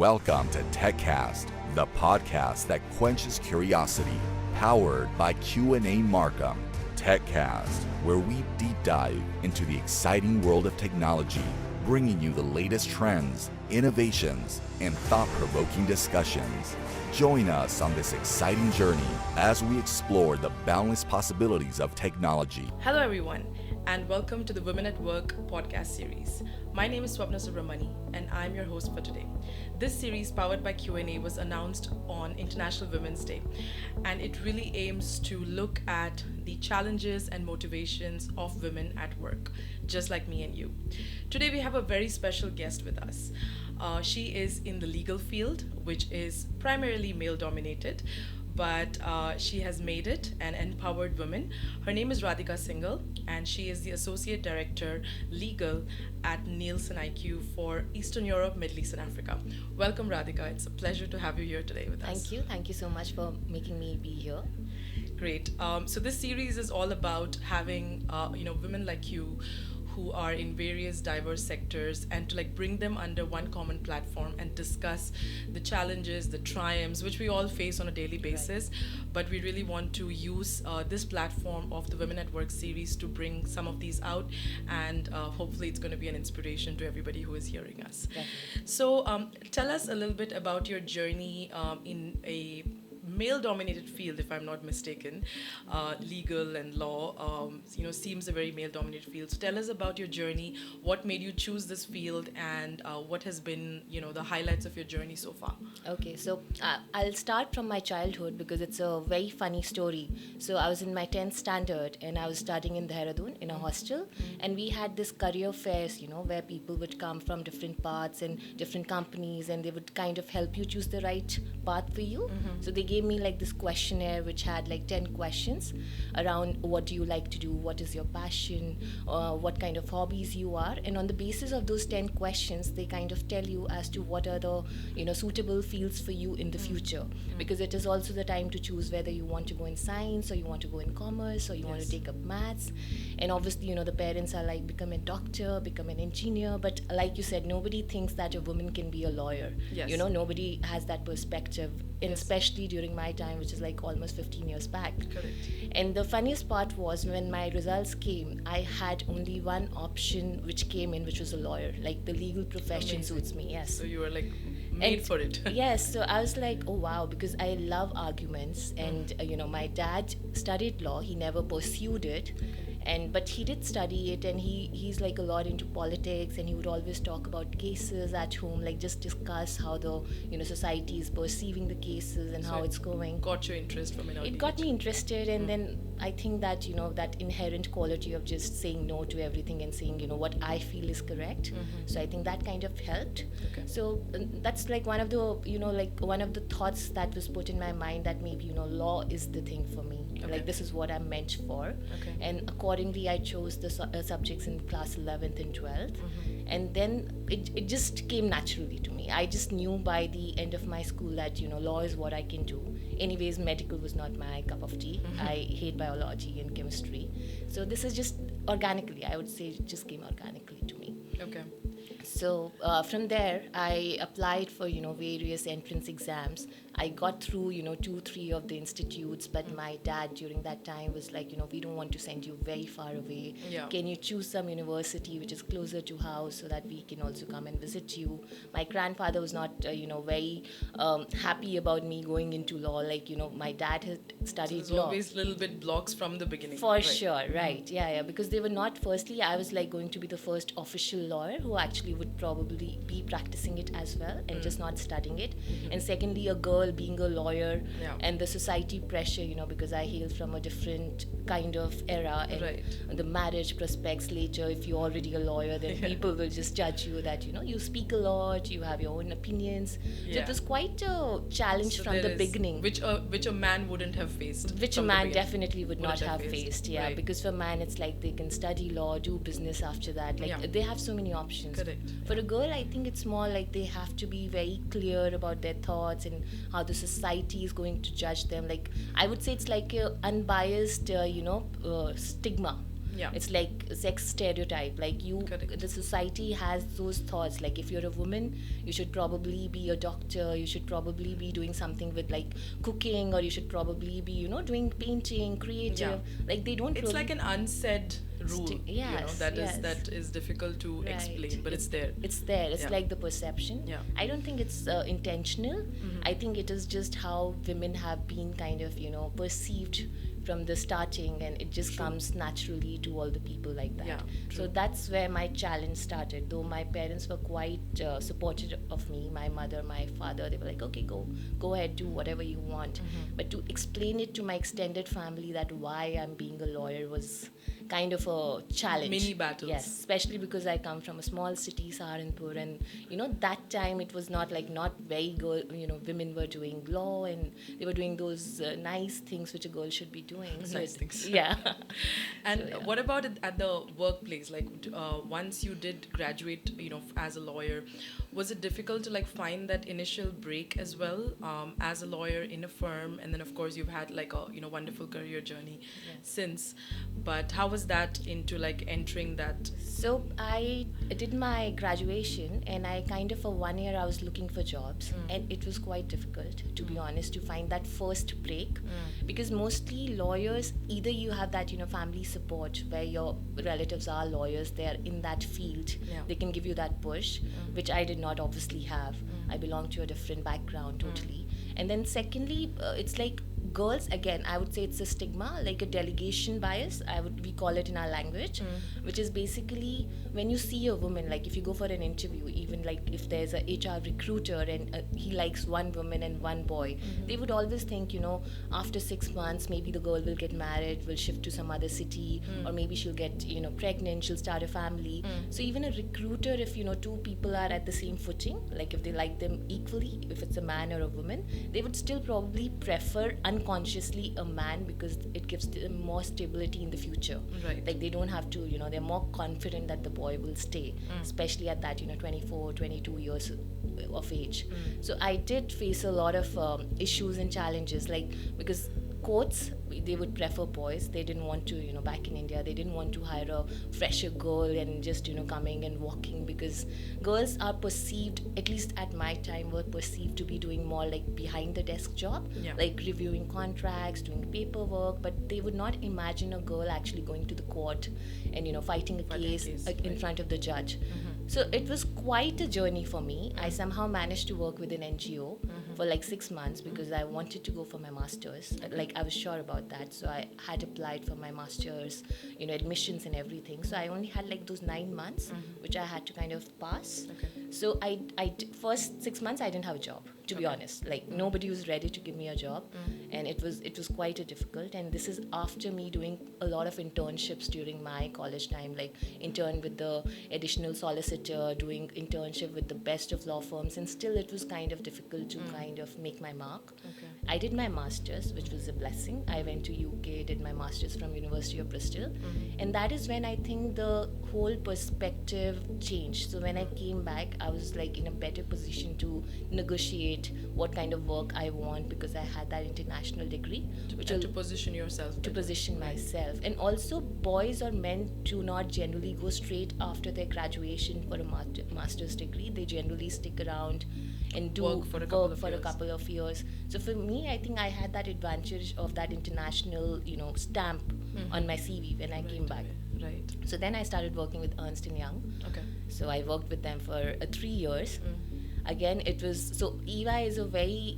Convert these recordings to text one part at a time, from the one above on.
Welcome to TechCast, the podcast that quenches curiosity, powered by Q&A Markham. TechCast, where we deep dive into the exciting world of technology, bringing you the latest trends, innovations, and thought-provoking discussions. Join us on this exciting journey as we explore the boundless possibilities of technology. Hello everyone, and welcome to the Women at Work podcast series. My name is Swapna Subramani, and I'm your host for today. This series, powered by Q&A, was announced on International Women's Day, and it really aims to look at the challenges and motivations of women at work, just like me and you. Today we have a very special guest with us. She is in the legal field, which is primarily male-dominated, but she has made it an empowered woman. Her name is Radhika Singhal, and she is the Associate Director Legal at Nielsen IQ for Eastern Europe, Middle East, and Africa. Welcome, Radhika. It's a pleasure to have you here today with us. Thank you. Thank you so much for making me be here. Great. So this series is all about having women like you who are in various diverse sectors, and to bring them under one common platform and discuss the challenges, the triumphs, which we all face on a daily basis. Right. But we really want to use this platform of the Women at Work series to bring some of these out, and hopefully it's going to be an inspiration to everybody who is hearing us. Definitely. So tell us a little bit about your journey in a male-dominated field, if I'm not mistaken. Legal and law, seems a very male-dominated field. So tell us about your journey. What made you choose this field, and what has been, the highlights of your journey so far? Okay, so I'll start from my childhood because it's a very funny story. So I was in my 10th standard, and I was studying in Dehradun in a hostel, and we had this career fairs, where people would come from different paths and different companies, and they would kind of help you choose the right path for you. So they gave me this questionnaire which had 10 questions around what do you like to do, what is your passion, what kind of hobbies you are, and on the basis of those 10 questions they kind of tell you as to what are the suitable fields for you in the future, because it is also the time to choose whether you want to go in science or you want to go in commerce or you want to take up maths. And obviously the parents are become a doctor, become an engineer, but like you said, nobody thinks that a woman can be a lawyer. Yes. Nobody has that perspective, and especially during my time, which is almost 15 years back. Correct. And the funniest part was when my results came, I had only one option which came in, which was a lawyer. The legal profession suits me, yes. So you were made for it. Yes, so I was oh wow, because I love arguments, and my dad studied law. He never pursued it. But he did study it, and he's a lot into politics, and he would always talk about cases at home, just discuss how the society is perceiving the cases and so how it's going. Got your interest from an early It got age. me interested, and then I think that that inherent quality of just saying no to everything and saying what I feel is correct. So I think that kind of helped. Okay. So that's one of the one of the thoughts that was put in my mind, that maybe law is the thing for me. Okay. This is what I'm meant for. Okay. And accordingly I chose the subjects in class 11th and 12th. And then it just came naturally to me. I just knew by the end of my school that law is what I can do. Anyways, medical was not my cup of tea. I hate biology and chemistry. So this is just organically, I would say it just came organically to me. Okay. So from there, I applied for, various entrance exams. I got through, 2-3 of the institutes, but my dad during that time was we don't want to send you very far away. Yeah. Can you choose some university which is closer to house so that we can also come and visit you? My grandfather was not, very happy about me going into law. My dad had studied so law. Always little bit blocks from the beginning. For sure, right. Yeah, because they were not, firstly, I was going to be the first official lawyer who actually would probably be practicing it as well and just not studying it. And secondly, a girl being a lawyer, and the society pressure, because I hail from a different kind of era, and the marriage prospects later, if you're already a lawyer, then people will just judge you that, you speak a lot, you have your own opinions. So it was quite a challenge from the beginning. Which a man wouldn't have faced. Which a man definitely would not have faced, Right. because for man it's they can study law, do business after that, they have so many options. Correct. For a girl, I think it's more they have to be very clear about their thoughts and how the society is going to judge them. I would say it's a unbiased, stigma Yeah. It's like sex stereotype. Like Correct. the society has those thoughts. Like if you're a woman, you should probably be a doctor. You should probably be doing something with like cooking, or you should probably be, doing painting, creative. Like they don't It's really. like an unsaid rule, Yes, yes. that is difficult to Right. explain, but it's there. It's there. It's Yeah. like the perception. Yeah. I don't think it's intentional. I think it is just how women have been kind of, perceived from the starting, and it just comes naturally to all the people like that. Yeah, So that's where my challenge started. Though my parents were quite supportive of me, my mother, my father, they were like, okay, go ahead, do whatever you want. But to explain it to my extended family that why I'm being a lawyer was kind of a challenge. Mini battles. Yes, especially because I come from a small city, Saharanpur, and that time it was not very good. Women were doing law, and they were doing those nice things which a girl should be doing. So Nice things. Yeah. And So, yeah. what about it at the workplace? Like once you did graduate, as a lawyer, was it difficult to like find that initial break as well, as a lawyer in a firm? And then of course you've had like a wonderful career journey since. But how was that into like entering that? So I did my graduation, and I kind of for 1 year I was looking for jobs, and it was quite difficult, to be honest, to find that first break, because mostly lawyers, either you have that family support where your relatives are lawyers, they are in that field, they can give you that push, which I did not obviously have. I belong to a different background totally. And then secondly, it's like girls, again, I would say it's a stigma, like a delegation bias, we call it in our language, which is basically when you see a woman, like if you go for an interview, even like if there's a HR recruiter and he likes one woman and one boy, they would always think, after 6 months, maybe the girl will get married, will shift to some other city, or maybe she'll get, pregnant, she'll start a family. So even a recruiter, if, two people are at the same footing, like if they like them equally, if it's a man or a woman, they would still probably prefer unconsciously a man, because it gives them more stability in the future. Right. Like they don't have to, they're more confident that the boy will stay, especially at that, 24, 22 years of age. So I did face a lot of issues and challenges, like because courts, they would prefer boys. They didn't want to, back in India, they didn't want to hire a fresher girl and just, coming and walking, because girls are perceived, at least at my time, were perceived to be doing more like behind the desk job, like reviewing contracts, doing paperwork, but they would not imagine a girl actually going to the court and, fighting a case in front of the judge. So it was quite a journey for me. I somehow managed to work with an NGO for like 6 months, because I wanted to go for my master's. Like I was sure about that, so I had applied for my master's, admissions and everything. So I only had like those 9 months, which I had to kind of pass. So first 6 months I didn't have a job, to be honest. Like nobody was ready to give me a job, and it was quite a difficult. And this is after me doing a lot of internships during my college time, like intern with the additional solicitor, doing internship with the best of law firms, and still it was kind of difficult to kind of make my mark. I did my master's, which was a blessing. I went to UK, did my master's from University of Bristol, and that is when I think the whole perspective changed. So when I came back, I was like in a better position to negotiate what kind of work I want, because I had that international degree, to position yourself, to position myself. And also, boys or men do not generally go straight after their graduation for a master's degree. They generally stick around and do work for a couple of years. So for me, I think I had that advantage of that international, stamp on my CV when I came back. Right. So then I started working with Ernst & Young. Okay. So I worked with them for 3 years. Again, it was, so EY is a very,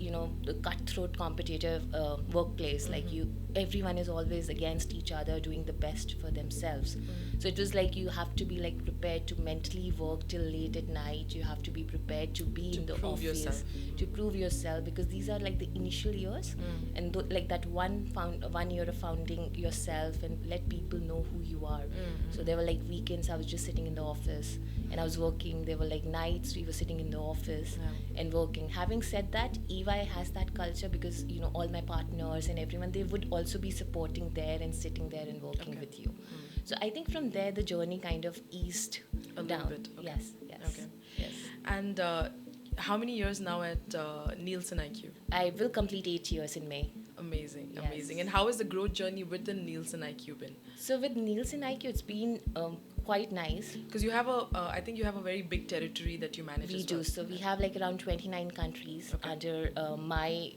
cutthroat, competitive workplace. Like everyone is always against each other, doing the best for themselves. So it was like you have to be like prepared to mentally work till late at night. You have to be prepared to be in the office, to prove yourself, because these are like the initial years, and like that 1 year of founding yourself and let people know who you are. So there were like weekends I was just sitting in the office and I was working. There were like nights we were sitting in the office and working. Having said that, EY has that culture, because all my partners and everyone, they would also be supporting there and sitting there and working with you. So I think from there the journey kind of eased a down. little bit. Yes. Okay. Yes. And how many years now at Nielsen IQ? I will complete 8 years in May. Amazing, Yes. amazing. And how has the growth journey within Nielsen IQ been? So with Nielsen IQ, it's been quite nice. Because you have I think you have a very big territory that you manage. We as do. well. So we have like around 29 countries Okay. under my,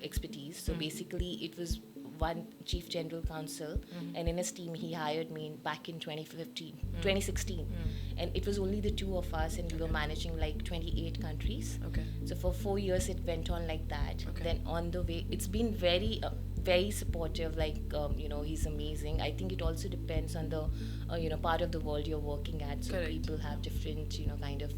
expertise. So basically, it was one chief general counsel, and in his team, he hired me back in 2016. And it was only the two of us, and we were managing like 28 countries. Okay. So for 4 years, it went on like that. Okay. Then on the way, it's been very, very supportive. Like, he's amazing. I think it also depends on the, part of the world you're working at. So Correct. people have different, kind of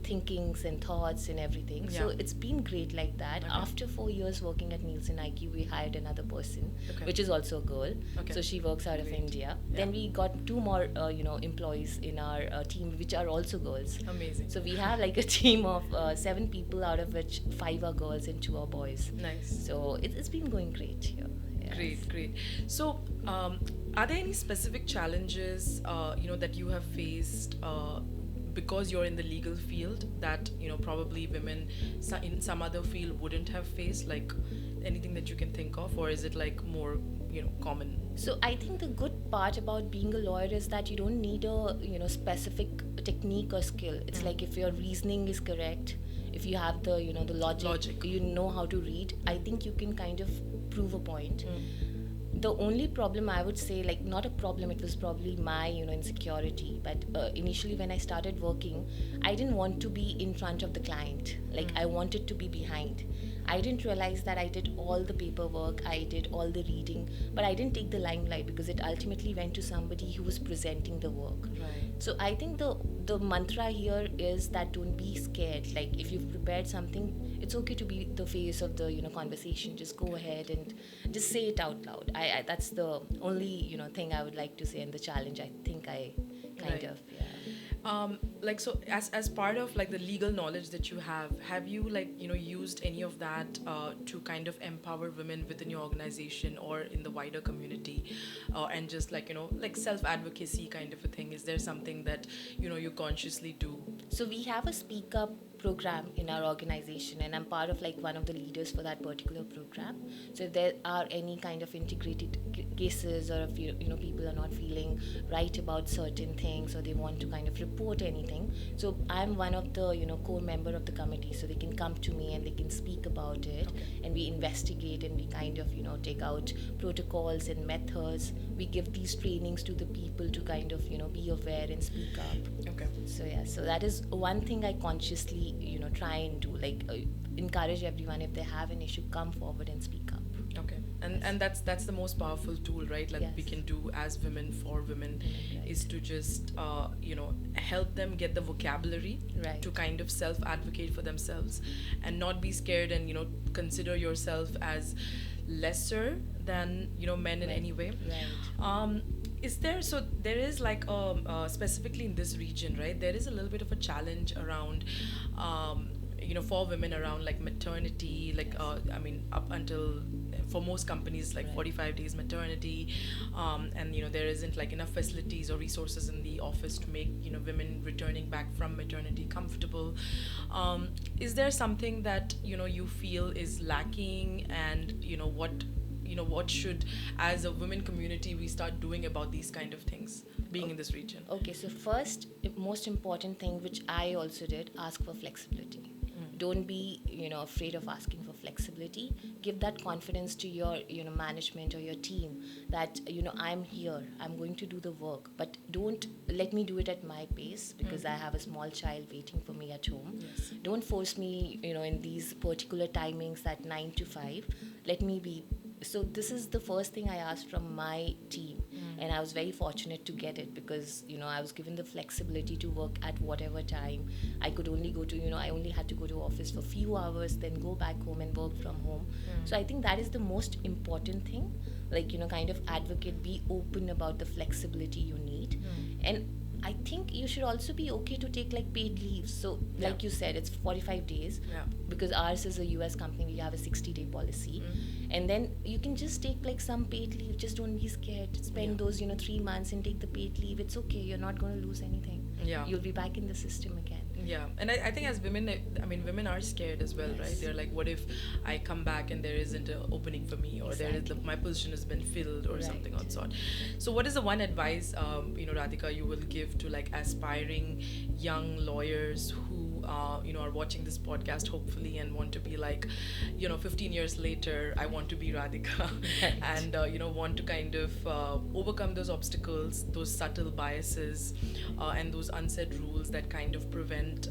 thinkings and thoughts and everything. So Yeah. it's been great like that. Okay. After 4 years working at Nielsen IQ, we hired another person, Okay. which is also a girl. Okay. So she works out of Great. India. Yeah. Then we got two more, employees in our team, which are also girls. Amazing. So we have like a team of 7 people, out of which 5 are girls and 2 are boys. Nice. So it's been going great here. Yes. Great, great. So, are there any specific challenges, that you have faced because you're in the legal field that probably women in some other field wouldn't have faced? Like anything that you can think of, or is it like more common? So I think the good part about being a lawyer is that you don't need a specific technique or skill. It's like if your reasoning is correct, if you have the the logic, you know how to read, I think you can kind of prove a point. The only problem, I would say, like not a problem, it was probably my insecurity, but initially when I started working, I didn't want to be in front of the client. Like I wanted to be behind. I didn't realize that I did all the paperwork, I did all the reading, but I didn't take the limelight because it ultimately went to somebody who was presenting the work. Right. So I think the mantra here is that don't be scared. Like if you've prepared something, it's okay to be the face of the conversation. Just go ahead and just say it out loud. I that's the only thing I would like to say, and the challenge I think I kind Right. of yeah. Like so as part of like the legal knowledge that you have you like used any of that to kind of empower women within your organization or in the wider community, and just like like self-advocacy kind of a thing? Is there something that you consciously do? So we have a Speak Up program in our organization, and I'm part of like one of the leaders for that particular program. So if there are any kind of integrated cases, or if people are not feeling right about certain things, or they want to kind of report anything, so I'm one of the core member of the committee, so they can come to me and they can speak about it. Okay. And we investigate, and we kind of take out protocols and methods. We give these trainings to the people to kind of be aware and speak up. Okay. So yeah, so that is one thing I consciously try and do, like encourage everyone, if they have an issue, come forward and speak up. Okay. And that's the most powerful tool, right? Like Yes. we can do as women for women, Right. is to just help them get the vocabulary Right. to kind of self-advocate for themselves and not be scared, and consider yourself as lesser than men in Right. any way. Right. There is like specifically in this region, right, there is a little bit of a challenge around for women around like maternity, like I mean up until, for most companies, like Right. 45 days maternity, and there isn't like enough facilities or resources in the office to make women returning back from maternity comfortable. Is there something that you feel is lacking, and what should, as a women community, we start doing about these kind of things being in this region? Okay, so first, most important thing which I also did, ask for flexibility. Don't be afraid of asking for flexibility. Give that confidence to your management or your team that I'm here, I'm going to do the work, but don't let me do it at my pace, because I have a small child waiting for me at home. Yes. Don't force me in these particular timings at 9 to 5. Let me be. So this is the first thing I asked from my team, and I was very fortunate to get it, because I was given the flexibility to work at whatever time. I could only go to I only had to go to office for few hours, then go back home and work from home. So I think that is the most important thing, like kind of advocate, be open about the flexibility you need. And I think you should also be okay to take like paid leaves. So like you said, it's 45 days, Yeah. because ours is a US company, we have a 60-day policy. And then you can just take like some paid leave. Just don't be scared. Spend Yeah. those 3 months and take the paid leave. It's okay. You're not going to lose anything. Yeah. You'll be back in the system again. Yeah, and I think as women, I mean, women are scared as well, right? Yes. They're like, what if I come back and there isn't an opening for me, or there is Exactly. my position has been filled, or something Right. of sort. So, what is the one advice, Radhika, you will give to like aspiring young lawyers who, are watching this podcast hopefully and want to be like, 15 years later, I want to be Radhika, Right. and want to kind of overcome those obstacles, those subtle biases, and those unsaid rules that kind of prevent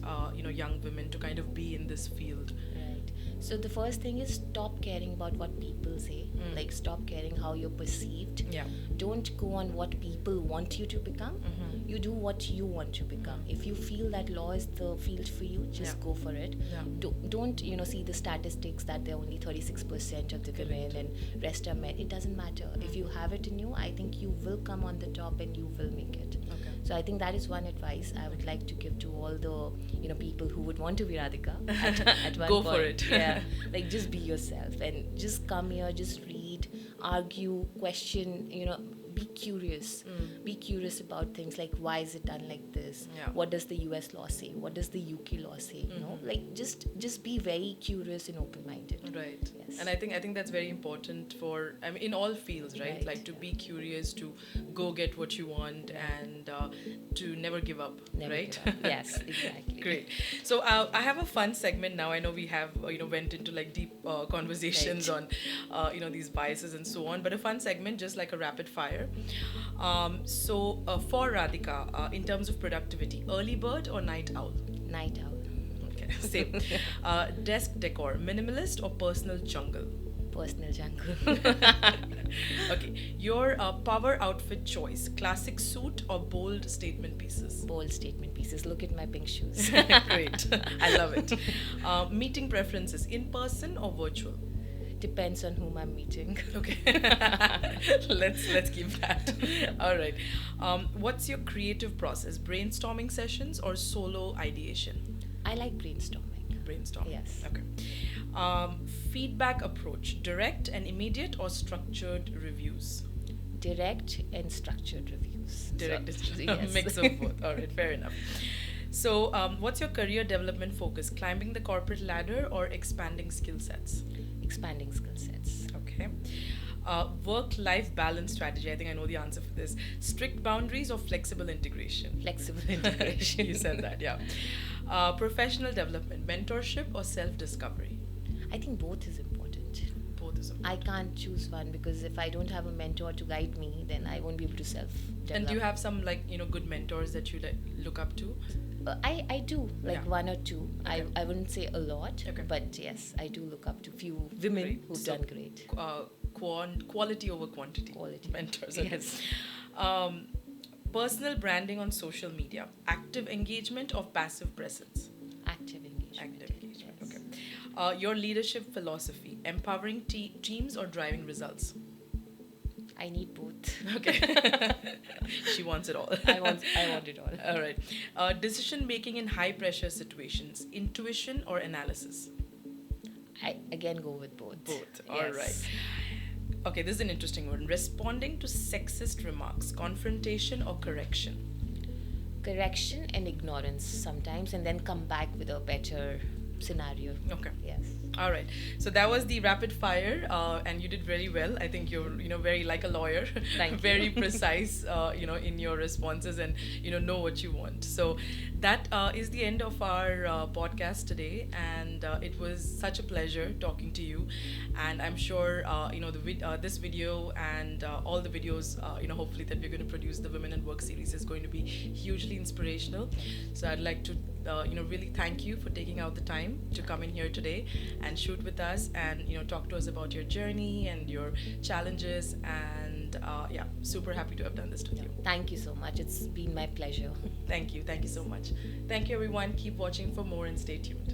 young women to kind of be in this field. Right. So the first thing is stop caring about what people say. Like stop caring how you're perceived. Yeah. Don't go on what people want you to become. You do what you want to become. If you feel that law is the field for you, just Yeah. go for it. Yeah. Don't see the statistics that there are only 36% of the women and rest are men. It doesn't matter. If you have it in you, I think you will come on the top and you will make it. Okay. So I think that is one advice I would like to give to all the people who would want to be Radhika at one Go point. for it. Yeah, like just be yourself and just come here, just read, argue, question. Be curious. Be curious about things like why is it done like this? Yeah. What does the US law say? What does the UK law say? Like just be very curious and open-minded. Right. Yes. And I think that's very important for, I mean, in all fields, right? Right. Like to be curious, to go get what you want, and to never give up, Never right? give up. Yes, exactly. Great. So I have a fun segment now. I know we have went into like deep conversations Right. on these biases and so on, but a fun segment, just like a rapid fire. So for Radhika, in terms of productivity, early bird or night owl? Night owl. Okay, same. Desk decor, minimalist or personal jungle? Personal jungle. Okay, your power outfit choice, classic suit or bold statement pieces? Bold statement pieces. Look at my pink shoes. Great, I love it. Meeting preferences, in person or virtual? Depends on whom I'm meeting. Okay, let's keep that. All right. What's your creative process? Brainstorming sessions or solo ideation? I like brainstorming. Brainstorming. Yes. Okay. Feedback approach: direct and immediate or structured reviews? Direct and structured reviews. Direct So, is yes. mix of both. All right, fair enough. So, what's your career development focus? Climbing the corporate ladder or expanding skill sets? Expanding skill sets. Okay. Work-life balance strategy. I think I know the answer for this. Strict boundaries or flexible integration? Flexible integration. You said that, yeah. Professional development, mentorship or self-discovery? I think both is important. Both is important. I can't choose one because if I don't have a mentor to guide me, then I won't be able to self-develop. And do you have some good mentors that you look up to? I do, like Yeah. one or two. Okay. I wouldn't say a lot, Okay. but yes, I do look up to few women Great. who've So, done great. Quality over quantity. Quality. Mentors. Okay. Yes. Personal branding on social media, active engagement or passive presence? Active engagement. Active engagement. Yes. Okay. Your leadership philosophy, empowering teams or driving results? I need both. Okay. She wants it all. I want it all. All right. Decision making in high pressure situations, intuition or analysis? I again go with both. Both. Yes. All right. Okay, this is an interesting one. Responding to sexist remarks, confrontation or correction? Correction and ignorance sometimes, and then come back with a better scenario. Okay. Yes. All right. So that was the rapid fire, and you did very well. I think you're, very like a lawyer. Thank you. Very precise, in your responses, and know what you want. So that is the end of our podcast today, and it was such a pleasure talking to you. And I'm sure, this video and all the videos, hopefully that we're going to produce, the Women at Work series is going to be hugely inspirational. So I'd like to, really thank you for taking out the time to come in here today and shoot with us and talk to us about your journey and your challenges, and super happy to have done this with you. Thank you so much. It's been my pleasure. Thank you so much. Thank you, everyone. Keep watching for more and stay tuned.